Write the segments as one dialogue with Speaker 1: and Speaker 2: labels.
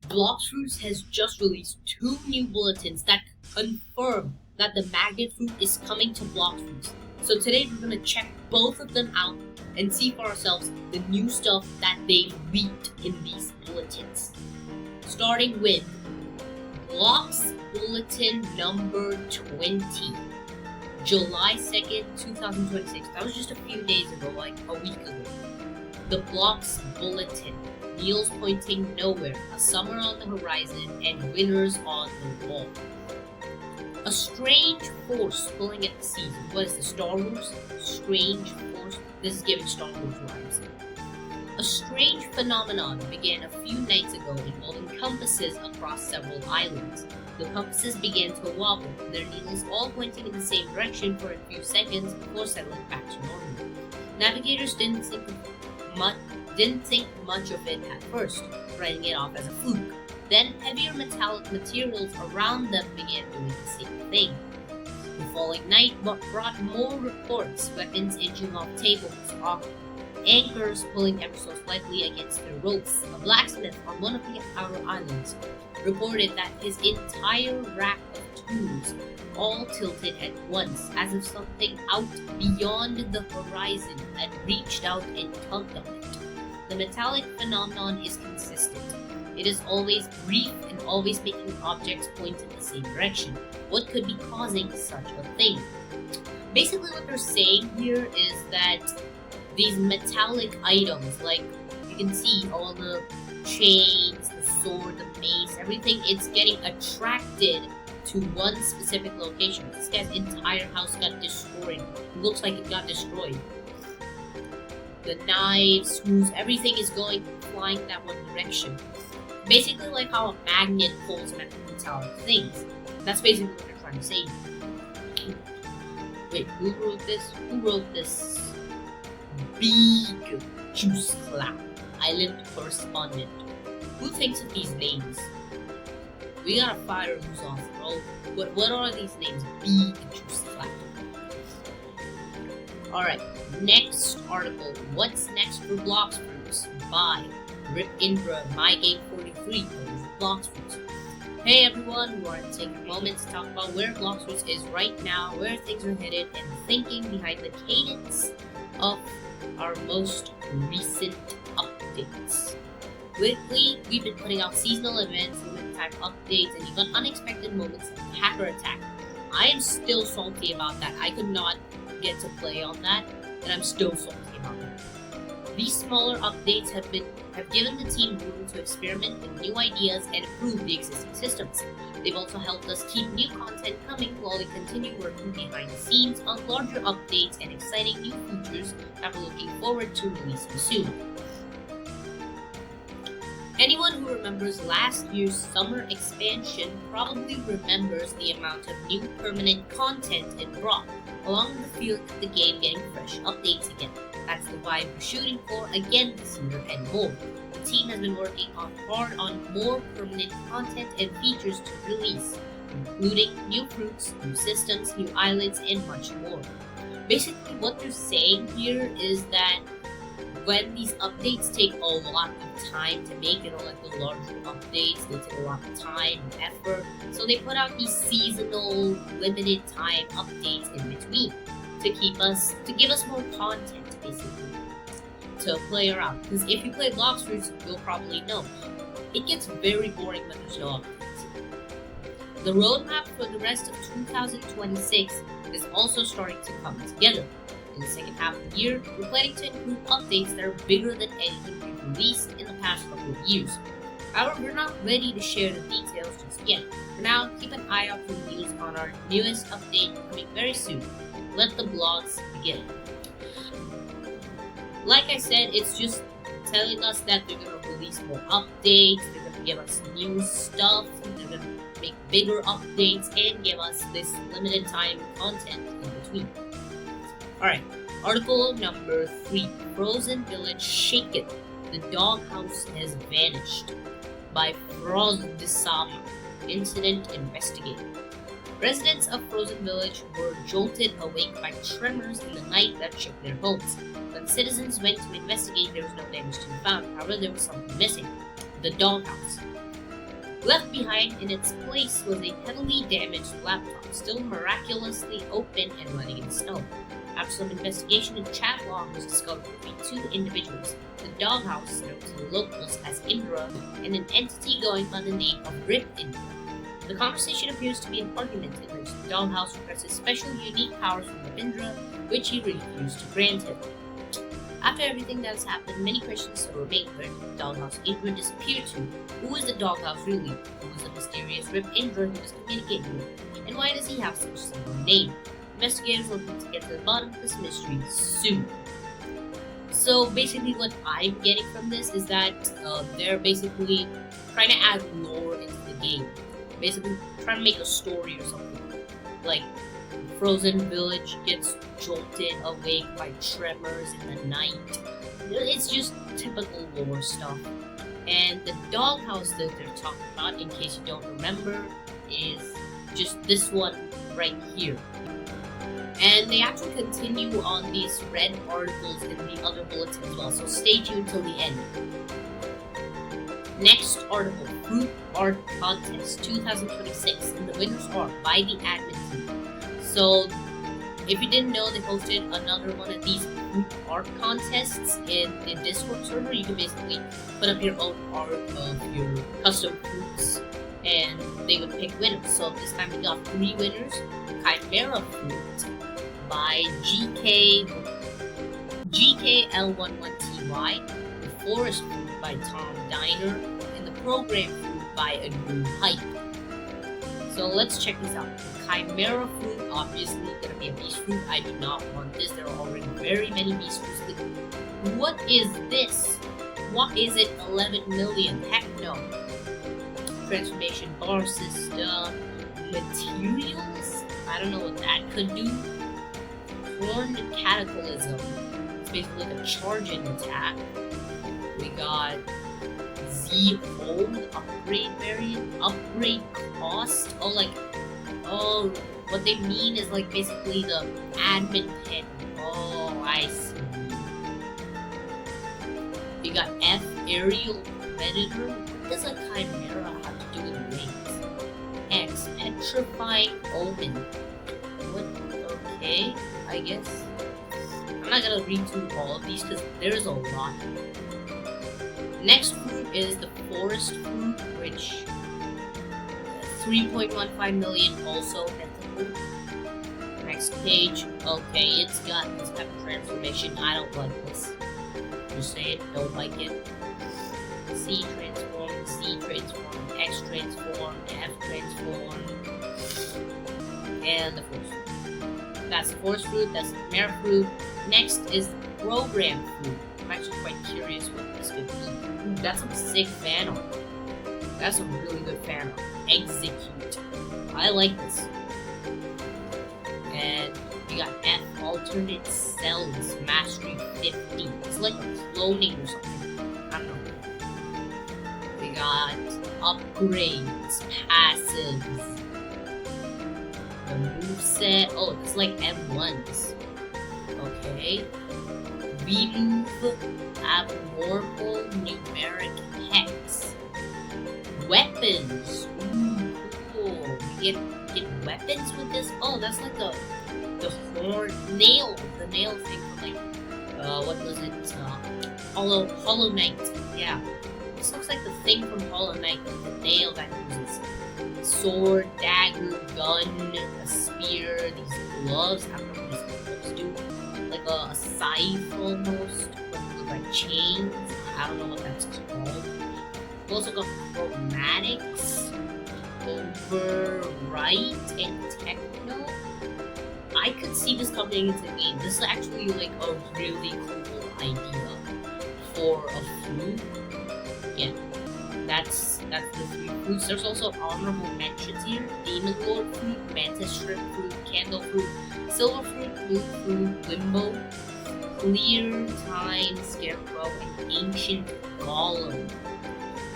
Speaker 1: Blox has just released two new bulletins that confirm that the magnet fruit is coming to Blox. So today we're gonna check both of them out and see for ourselves the new stuff that they leaked in these bulletins. Starting with Blox Bulletin number 20, July 2nd, 2026. That was just a few days ago, like a week ago. The Blox Bulletin. Needles pointing nowhere, a summer on the horizon, and winners on the wall. A strange force pulling at the seas. What is the Star Wars? Strange force. This is giving Star Wars vibes. A strange phenomenon began a few nights ago involving compasses across several islands. The compasses began to wobble, their needles all pointing in the same direction for a few seconds before settling back to normal. Navigators didn't think much of it at first, writing it off as a fluke. Then heavier metallic materials around them began doing the same thing. The falling night brought more reports, weapons inching off tables, anchors pulling ever so slightly against their ropes. A blacksmith on one of the outer islands reported that his entire rack of tools all tilted at once, as if something out beyond the horizon had reached out and tugged on it. The metallic phenomenon is consistent. It is always brief and always making objects point in the same direction. What could be causing such a thing? Basically what they're saying here is that these metallic items, like you can see all the chains, the sword, the mace, everything, it's getting attracted to one specific location. This guy's entire house got destroyed. It looks like it got destroyed. The knives, screws, everything is going flying that one direction. Basically like how a magnet pulls metallic things. That's basically what they're trying to say. Wait, who wrote this? Who wrote this? Big Juice Clap, Island Correspondent. Who thinks of these names? We gotta fire who's off, bro. What are these names? Big Juice Clap. Alright, next article. What's next for Blox Fruits? By Rip Indra, MyGame43, Blox Fruits. Hey everyone, we want to take a moment to talk about where Blox Fruits is right now, where things are headed, and the thinking behind the cadence of our most recent updates. Lately, we've been putting out seasonal events, limited time updates, and even unexpected moments like the hacker attack. I am still salty about that. I could not get to play on that, and I'm still salty about that. These smaller updates have given the team room to experiment with new ideas and improve the existing systems. They've also helped us keep new content coming while we continue working behind the scenes on larger updates and exciting new features that we're looking forward to releasing soon. Anyone who remembers last year's summer expansion probably remembers the amount of new permanent content it brought, along with the feeling of the game getting fresh updates again. That's the vibe we're shooting for again this year and more. The team has been working hard on more permanent content and features to release, including new fruits, new systems, new islands, and much more. Basically, what they're saying here is that when these updates take a lot of time to make, like the larger updates, they take a lot of time and effort. So they put out these seasonal, limited time updates in between to give us more content, basically, to play around. Because if you play Blox Fruits, you'll probably know it gets very boring when there's no updates. The roadmap for the rest of 2026 is also starting to come together. In the second half of the year, we're planning to include updates that are bigger than anything we've released in the past couple of years. However, we're not ready to share the details just yet. For now, keep an eye out for the news on our newest update coming very soon. Let the blogs begin. Like I said, it's just telling us that they're going to release more updates, they're going to give us new stuff, they're going to make bigger updates, and give us this limited time content in between. Alright, article number 3, Frozen Village Shaken. The doghouse has vanished. By Frozdisama, Incident Investigator. Residents of Frozen Village were jolted awake by tremors in the night that shook their homes. When citizens went to investigate, there was no damage to be found. However, there was something missing. The doghouse. Left behind in its place was a heavily damaged laptop, still miraculously open and running in snow. After some investigation, a chat log was discovered between two individuals, the doghouse known to the locals as Indra, and an entity going by the name of Rip Indra. The conversation appears to be an argument in which the doghouse requested special unique powers from Rip Indra, which he refused to grant him. After everything that has happened, many questions remain. Where did the doghouse Indra disappear to? Who is the doghouse really? Who is the mysterious Rip Indra who is communicating with? And why does he have such a similar name? Investigators will need to get to the bottom of this mystery soon. So basically what I'm getting from this is that they're basically trying to add lore into the game. Basically trying to make a story or something. Like Frozen Village gets jolted awake by tremors in the night. It's just typical lore stuff. And the doghouse that they're talking about, in case you don't remember, is just this one right here. And they actually continue on these red articles in the other bullets as well, so stay tuned till the end. Next article, Fruit Art Contest 2026, and the winners are by the admin team. So, if you didn't know, they hosted another one of these fruit art contests in the Discord server. You can basically put up your own art of your custom fruits, and they would pick winners. So this time we got 3 winners: Chimera Fruit by GKL11TY, the Forest Fruit by Tom Diner, and the Program Fruit by A New Hype. So let's check this out. Chimera Fruit, obviously gonna be a beast fruit. I do not want this. There are already very many beast fruits. What is this? What is it? 11 million? Heck no. Transformation bar system. Materials? I don't know what that could do. Horned Cataclysm. It's basically like a charging attack. We got Z-Hold upgrade variant. Upgrade cost. Oh, what they mean is like basically the admin pen. Oh, I see. We got F Aerial Predator. What does a Chimera have to do with wings? X Petrifying Omen. What? Okay, I guess. I'm not gonna read through all of these because there's a lot. Next fruit is the Forest Fruit, which 3.15 million also pentacle. Next page. Okay, it's got this type of transformation. I don't like this. Just say it, don't like it. C transform, X transform, F transform, and the Forest Fruit. That's the Forest Fruit, that's the Chimera Fruit. Next is the Program Fruit. I'm actually quite curious what this could be. Ooh, that's some sick fan art. That's some really good fan art. Execute. I like this. And we got F alternate cells mastery 50. It's like cloning or something. I don't know. We got upgrades, passives. The moveset. Oh, it's like M1s. Okay. Remove abnormal numeric hex. Weapons. Ooh, cool. We get weapons with this. Oh, that's like the horn nail. The nail thing from like what was it? Hollow Knight. Yeah. This looks like the thing from Hollow Knight with the nail that uses sword, dagger, gun, a spear, these gloves. I don't know what these gloves do. Like a scythe almost, but with like chains. I don't know what that's called. We also got chromatics, overwrite, and techno. I could see this coming into the game. This is actually like a really cool idea for a fruit. Yeah, that's the 3 fruits. There's also honorable mentions here: Demon Lord Fruit, Mantis Shrimp Fruit, Candle Fruit, Silver Fruit, Blue Fruit, Limbo, Clear Time, Scarecrow, and Ancient Golem.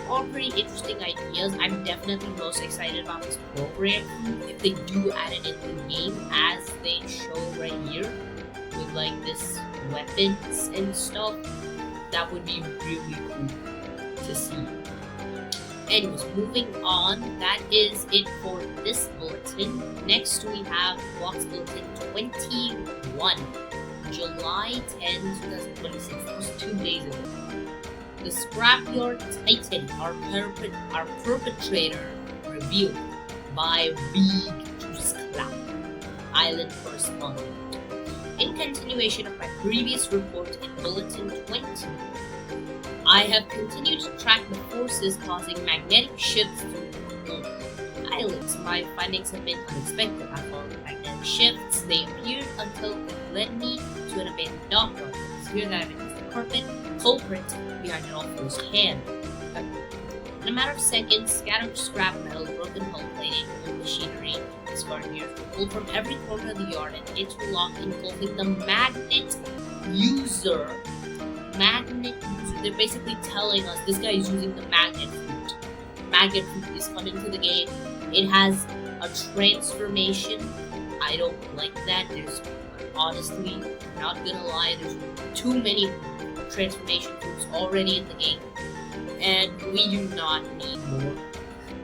Speaker 1: All pretty interesting ideas. I'm definitely most excited about this program fruit. If they do add it into the game, as they show right here, with like this weapons and stuff, that would be really cool to see. Anyways, moving on, that is it for this bulletin. Next, we have Blox Bulletin 21, July 10, 2026. That was 2 days ago. The Scrapyard Titan, our perpetrator, revealed by Big Clap, Island Correspondent. In continuation of my previous report in Bulletin 20, I have continued to track the forces causing magnetic shifts through the islands. My findings have been unexpected. I followed the magnetic shifts. They appeared until it led me to an abandoned dockyard. It's here that I witnessed the culprit behind it all firsthand. In a matter of seconds, scattered scrap metal, broken hull plating, old machinery, discarded gears were pulled from every corner of the yard and interlocked, engulfing the magnet user. They're basically telling us this guy is using the magnet fruit. Magnet fruit is coming to the game. It has a transformation. I don't like that. There's honestly, not gonna lie, there's too many transformation fruits already in the game, and we do not need more.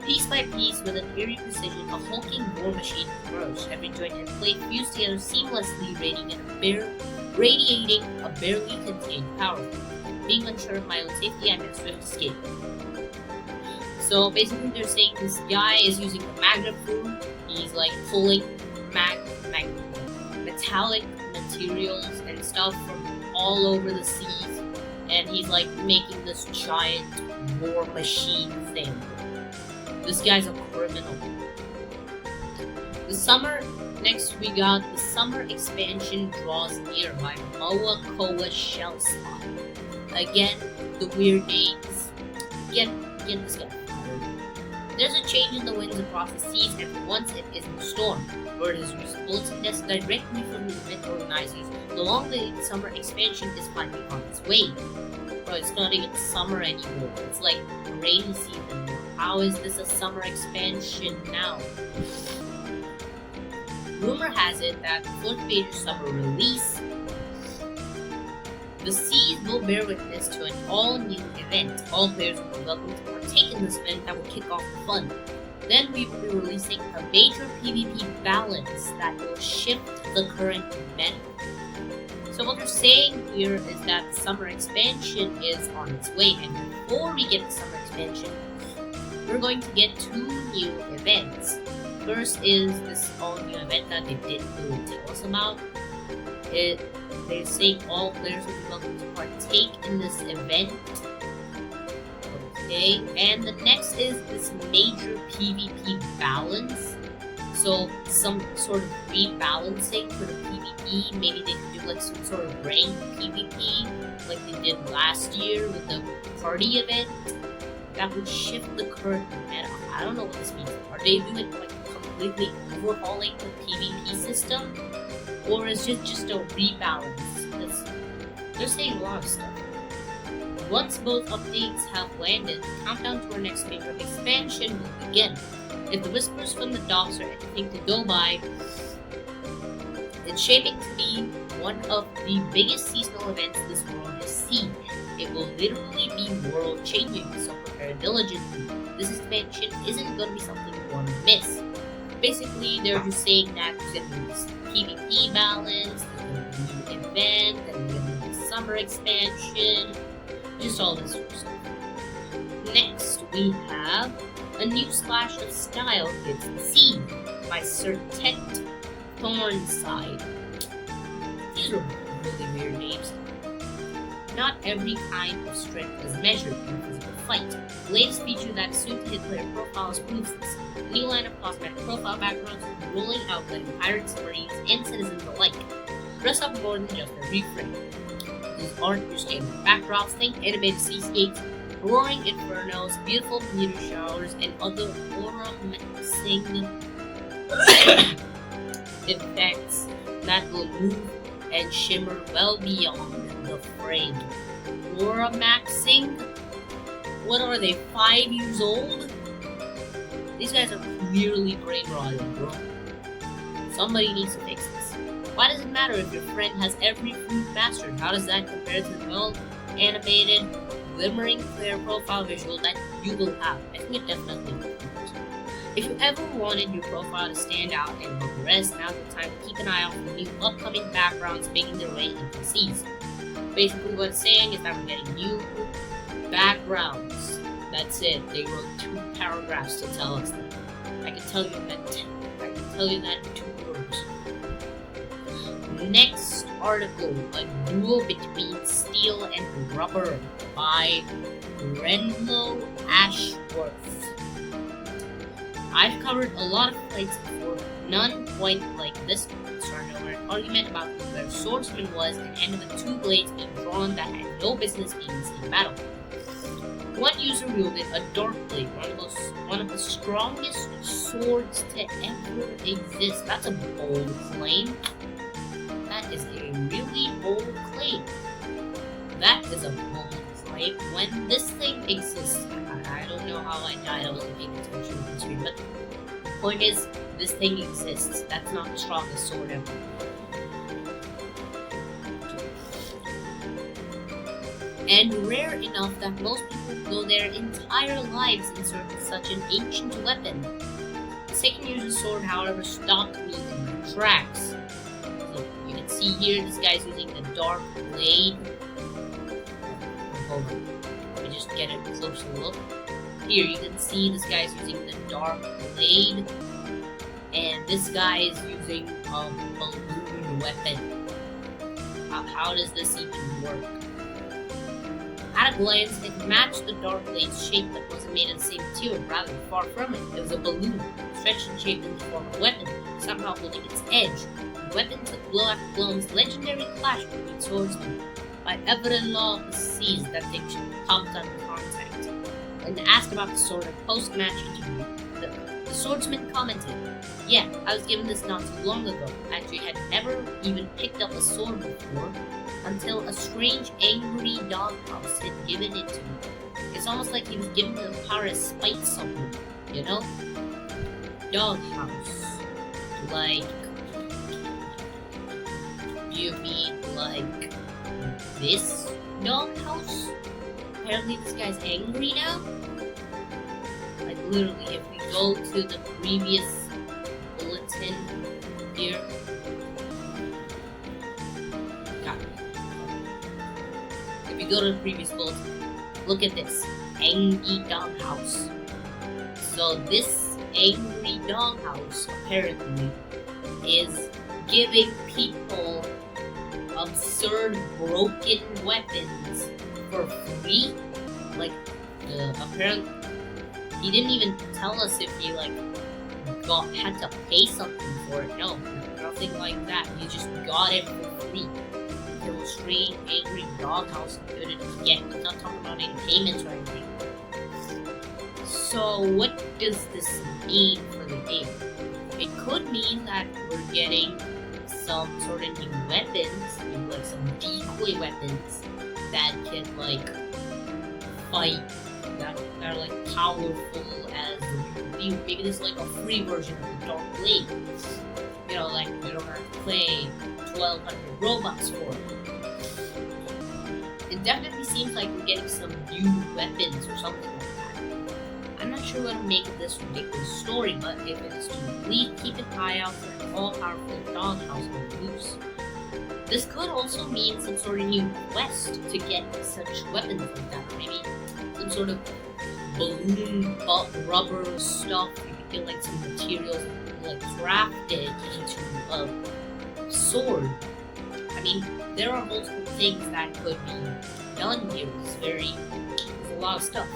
Speaker 1: Piece by piece, with an eerie precision, a hulking war machine emerged. Every joint and plate fused together seamlessly, radiating a barely contained power. Being unsure of my own safety, I made a swift escape. So basically, they're saying this guy is using the magnet fruit. He's like pulling metallic materials and stuff from all over the seas, and he's like making this giant war machine thing. This guy's a criminal. Next we got the summer expansion draws near by Moa Koa Shell Spot. Again, the weird names. Get this guy fired. There's a change in the winds across the seas, and for once it isn't a storm. Word is reached bulletin desk directly from the event organizers. The long-delayed summer expansion is finally on its way. Bro, it's not even summer anymore. It's like rainy season. How is this a summer expansion now? Rumor has it that before the major summer release, the seas will bear witness to an all-new event. All players will be welcome to partake in this event that will kick off the fun. Then we will be releasing a major PvP balance that will shift the current meta. So what they're saying here is that the summer expansion is on its way, and before we get the summer expansion, we're going to get 2 new events. First is this all-new event that they didn't really tell us about. They're saying all players will be welcome to partake in this event. Okay, and the next is this major PvP balance. So some sort of rebalancing for the PvP. Maybe they could do like some sort of ranked PvP, like they did last year with the party event. That would shift the current meta. I don't know what this means. Are they doing like completely overhauling the PvP system, or is it just a rebalance? They're saying a lot of stuff. Once both updates have landed, the countdown to our next major expansion will begin. If the whispers from the docks are anything to go by, it's shaping to be one of the biggest seasonal events this world has seen. It will literally be world-changing, so prepare diligently. This expansion isn't going to be something you want to miss. Basically, they're just saying that there's going to be this PvP balance, there's going to be a new event, and there's going to be a summer expansion, just all this sort of stuff. Next, we have a new splash of style hits the scene by Sir Tet Thornside. These are really weird names. Not every kind of strength is measured in a physical fight. The latest feature that is soon to hit player profiles proves this. A new line of cosmetic profile backgrounds will be rolling out, letting pirates, marines, and citizens alike dress up more than just a reframe. These aren't your standard backdrops. Think animated seascapes, roaring infernos, beautiful meteor showers, and other aura-mixing effects that will move and shimmer well beyond the frame. Aura maxing? What are they, 5 years old? These guys are clearly brain rotted, bro. Somebody needs to fix this. Why does it matter if your friend has every fruit mastered? How does that compare to the well-animated, glimmering player profile visual that you will have. I think it definitely will. If you ever wanted your profile to stand out and look rest, now's the time to keep an eye out for new upcoming backgrounds making their way into PCs. Basically what it's saying is that we're getting new backgrounds. That's it. They wrote 2 paragraphs to tell us that. I can tell you that in 2 words. Next article, a duel between steel and rubber by Renlo Ashworth. I've covered a lot of fights before, none quite like this one. Started over an argument about where a swordsman was and ended with 2 blades being drawn that had no business being seen in battle. One user wielded a dark blade, one of the strongest swords to ever exist. That's a bold claim. That is a really bold claim. That is a bold claim. When this thing exists, I don't know how I died, I wasn't paying attention to the screen, but the point is, this thing exists. That's not the strongest sword ever. And rare enough that most people go their entire lives in search of such an ancient weapon. The second user's sword, however, stopped me in my tracks. So you can see here, this guy's using the dark blade. Hold on, let me just get a closer look. Here you can see this guy's using the dark blade, and this guy is using a balloon weapon. How does this even work? At a glance, it matched the dark blade's shape but wasn't made of the same material, rather far from it. It was a balloon, stretched and shaped in the form of a weapon, somehow holding its edge. The weapon took blow after blow in this legendary clash between swordsmen. By evident law of the seas, that fiction popped under contact. And asked about the sword in a post-match interview. The swordsman commented, "Yeah, I was given this not too long ago. Actually, I had never even picked up a sword before, until a strange, angry doghouse had given it to me. It's almost like he was given the power to spite someone, you know? Doghouse. Like, you mean like this doghouse? Apparently this guy's angry now? Like literally, if we go to the previous bulletin here, if you go to the previous bulletin, look at this, angry doghouse. So this angry doghouse apparently is giving people absurd broken weapons for free. Like, apparently, he didn't even tell us if he had to pay something for it. No, nothing like that. He just got it for free. There was strange, angry doghouse included get. He's not talking about any payments or anything. So what does this mean for the game? It could mean that we're getting some sort of new weapons, like some decoy weapons that can fight, that are powerful as the real. Maybe this is like a free version of the Dark Blade. You know, we don't have to pay 1,200 Robux for it. It definitely seems like we're getting some new weapons or something like that. I'm not sure what to make of this ridiculous story, but if it is to believe, keep an eye out for an all-powerful doghouse on the loose. This could also mean some sort of new quest to get such weapons like that, or maybe some sort of balloon rubber stuff. You could get some materials crafted into a sword. I mean, there are multiple things that could be done here. There's a lot of stuff.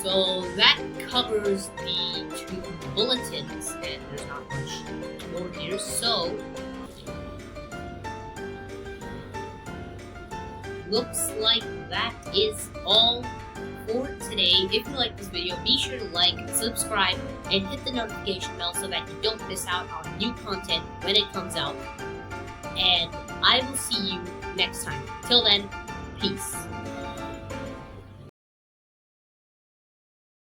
Speaker 1: So that covers the 2 bulletins, and there's not much more here. So looks like that is all for today. If you like this video, be sure to like, subscribe, and hit the notification bell so that you don't miss out on new content when it comes out. And I will see you next time. Till then, peace.